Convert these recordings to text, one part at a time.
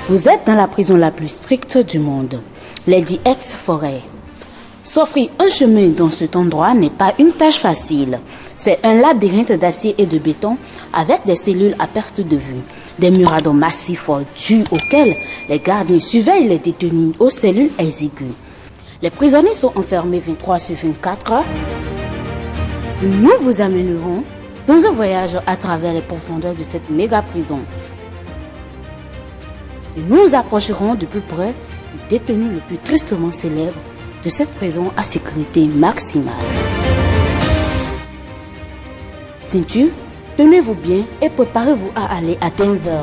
Vous êtes dans la prison la plus stricte du monde, Lady X Forêt. S'offrir un chemin dans cet endroit n'est pas une tâche facile. C'est un labyrinthe d'acier et de béton avec des cellules à perte de vue, des murados massifs dus auxquels les gardiens surveillent les détenus aux cellules exiguës. Les prisonniers sont enfermés 23 sur 24 heures. Nous vous amènerons dans un voyage à travers les profondeurs de cette méga prison. Et nous nous approcherons de plus près du détenu le plus tristement célèbre de cette prison à sécurité maximale. Ceinture, tenez-vous bien et préparez-vous à aller à Denver.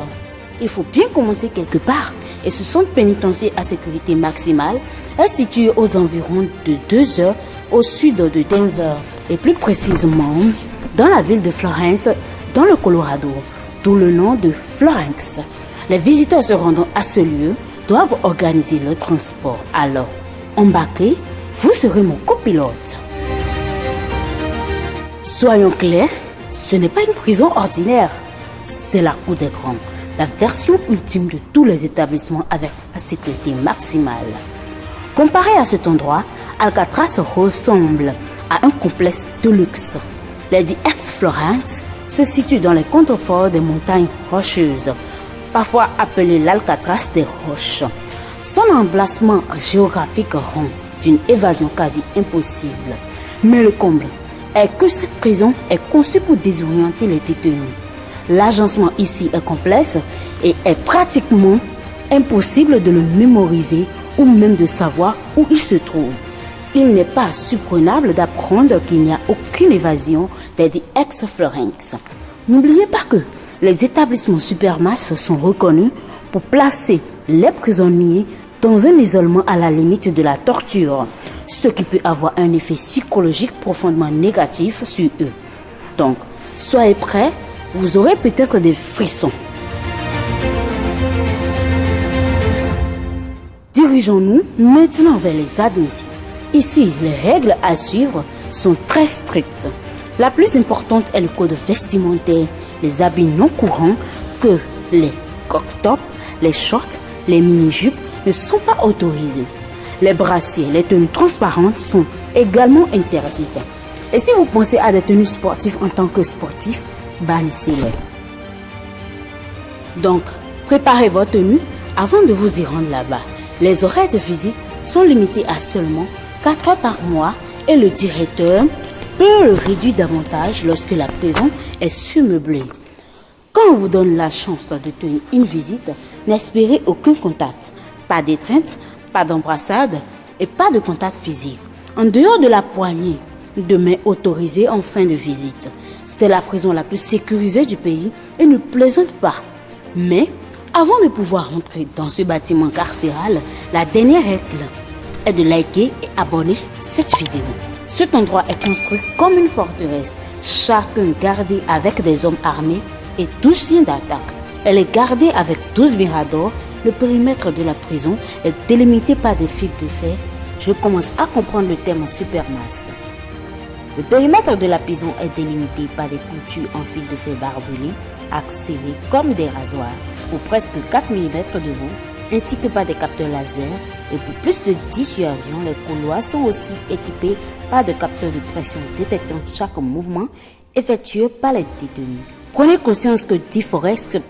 Il faut bien commencer quelque part et ce centre pénitentiaire à sécurité maximale est situé aux environs de 2 heures au sud de Denver et plus précisément dans la ville de Florence, dans le Colorado, d'où le nom de Florence. Les visiteurs se rendant à ce lieu doivent organiser le transport. Alors, embarquez, vous serez mon copilote. Soyons clairs, ce n'est pas une prison ordinaire, c'est la cour des grands, la version ultime de tous les établissements avec la sécurité maximale. Comparé à cet endroit, Alcatraz ressemble à un complexe de luxe. Lady X Florence se situe dans les contreforts des montagnes rocheuses, parfois appelées l'Alcatraz des roches. Son emplacement géographique rend d'une évasion quasi impossible. Mais le comble est que cette prison est conçue pour désorienter les détenus. L'agencement ici est complexe et est pratiquement impossible de le mémoriser ou même de savoir où il se trouve. Il n'est pas surprenable d'apprendre qu'il n'y a aucune évasion des ex-Florence. N'oubliez pas que les établissements Supermax sont reconnus pour placer les prisonniers dans un isolement à la limite de la torture, ce qui peut avoir un effet psychologique profondément négatif sur eux. Donc, soyez prêts, vous aurez peut-être des frissons. Dirigeons-nous maintenant vers les admissions. Ici, les règles à suivre sont très strictes. La plus importante est le code vestimentaire, les habits non courants que les crop-tops, les shorts, les mini-jupes ne sont pas autorisés. Les brassiers, les tenues transparentes sont également interdites. Et si vous pensez à des tenues sportives en tant que sportif, bannissez-les. Donc, préparez votre tenue avant de vous y rendre là-bas. Les horaires de visite sont limités à seulement 4 heures par mois et le directeur peut le réduire davantage lorsque la prison est surmeublée. Quand on vous donne la chance de tenir une visite, n'espérez aucun contact, pas d'étreinte, pas d'embrassade et pas de contact physique. En dehors de la poignée de main autorisée en fin de visite, c'était la prison la plus sécurisée du pays et ne plaisante pas. Mais avant de pouvoir entrer dans ce bâtiment carcéral, la dernière règle est de liker et abonner cette vidéo. Cet endroit est construit comme une forteresse, chacun gardé avec des hommes armés et 12 signes d'attaque. Elle est gardée avec 12 miradors. Le périmètre de la prison est délimité par des fils de fer. Je commence à comprendre le terme Supermax. Le périmètre de la prison est délimité par des clôtures en fil de fer barbelés, acérés comme des rasoirs, pour presque 4 mm de haut, ainsi que par des capteurs laser. Et pour plus de dissuasion, les couloirs sont aussi équipés par des capteurs de pression détectant chaque mouvement effectué par les détenus. Prenez conscience que DeForest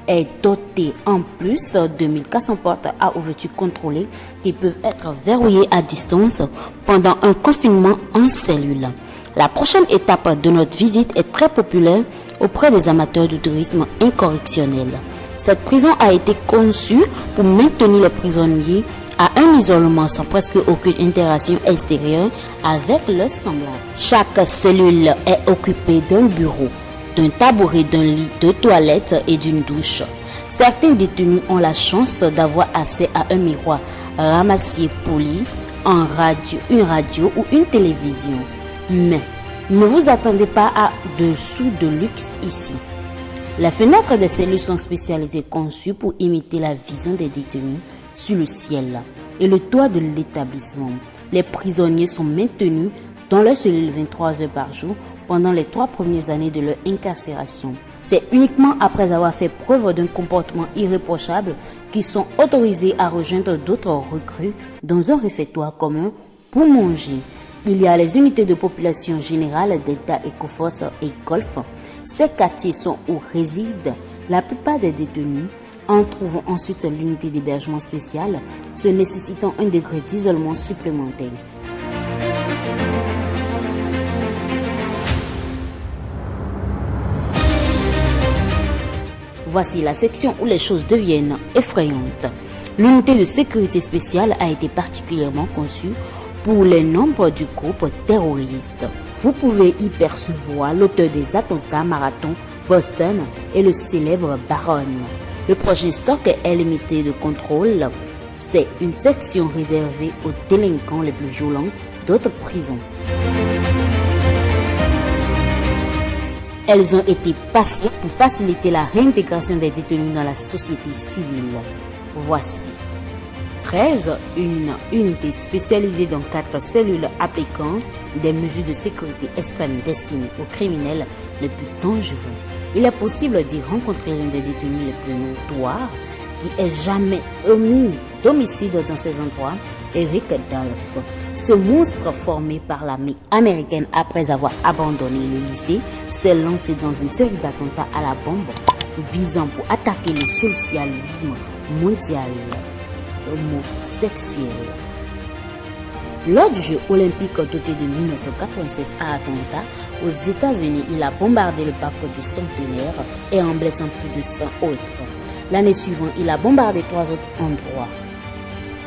est doté en plus de 1400 portes à ouverture contrôlée qui peuvent être verrouillées à distance pendant un confinement en cellule. La prochaine étape de notre visite est très populaire auprès des amateurs du tourisme incorrectionnel. Cette prison a été conçue pour maintenir les prisonniers à un isolement sans presque aucune interaction extérieure avec leurs semblables. Chaque cellule est occupée d'un bureau, d'un tabouret, d'un lit, de toilettes et d'une douche. Certains détenus ont la chance d'avoir accès à un miroir ramassé poli, une radio ou une télévision. Mais ne vous attendez pas à dessous de luxe ici. Les fenêtres des cellules sont spécialisées conçues pour imiter la vision des détenus sur le ciel et le toit de l'établissement. Les prisonniers sont maintenus dans leur cellule 23 heures par jour pendant les 3 premières années de leur incarcération. C'est uniquement après avoir fait preuve d'un comportement irréprochable qu'ils sont autorisés à rejoindre d'autres recrues dans un réfectoire commun pour manger. Il y a les unités de population générale, Delta, Ecoforce et Golfe. Ces quartiers sont où résident la plupart des détenus. En trouvant ensuite l'unité d'hébergement spécial, ce nécessitant un degré d'isolement supplémentaire. Voici la section où les choses deviennent effrayantes. L'unité de sécurité spéciale a été particulièrement conçue pour les membres du groupe terroriste. Vous pouvez y percevoir l'auteur des attentats Marathon, Boston et le célèbre Baron. Le prochain stock est limité de contrôle. C'est une section réservée aux délinquants les plus violents d'autres prisons. Elles ont été passées pour faciliter la réintégration des détenus dans la société civile. Voici 13, une unité spécialisée dans 4 cellules appliquant des mesures de sécurité extrême destinées aux criminels les plus dangereux. Il est possible d'y rencontrer l'un des détenus les plus notoires qui ait jamais omis d'homicide dans ces endroits, Eric Dolph. Ce monstre formé par l'armée américaine après avoir abandonné le lycée s'est lancé dans une série d'attentats à la bombe visant pour attaquer le socialisme mondial homosexuel. Lors du jeu olympique doté de 1996 à Atlanta, aux États-Unis, il a bombardé le parc du Centenaire et en blessant plus de 100 autres. L'année suivante, il a bombardé 3 autres endroits.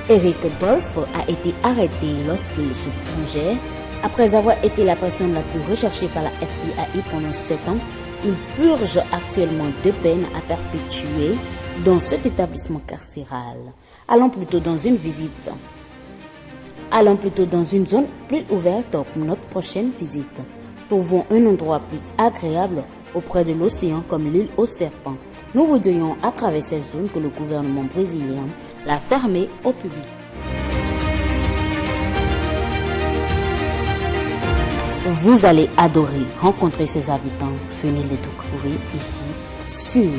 Eric Dolph a été arrêté lorsqu'il se plongeait. Après avoir été la personne la plus recherchée par la FBI pendant 7 ans, il purge actuellement 2 peines à perpétuer dans cet établissement carcéral. Allons plutôt dans une zone plus ouverte pour notre prochaine visite. Trouvons un endroit plus agréable auprès de l'océan comme l'île aux serpents. Nous vous dirions à travers cette zone que le gouvernement brésilien l'a fermée au public. Vous allez adorer rencontrer ses habitants. Venez les découvrir ici sur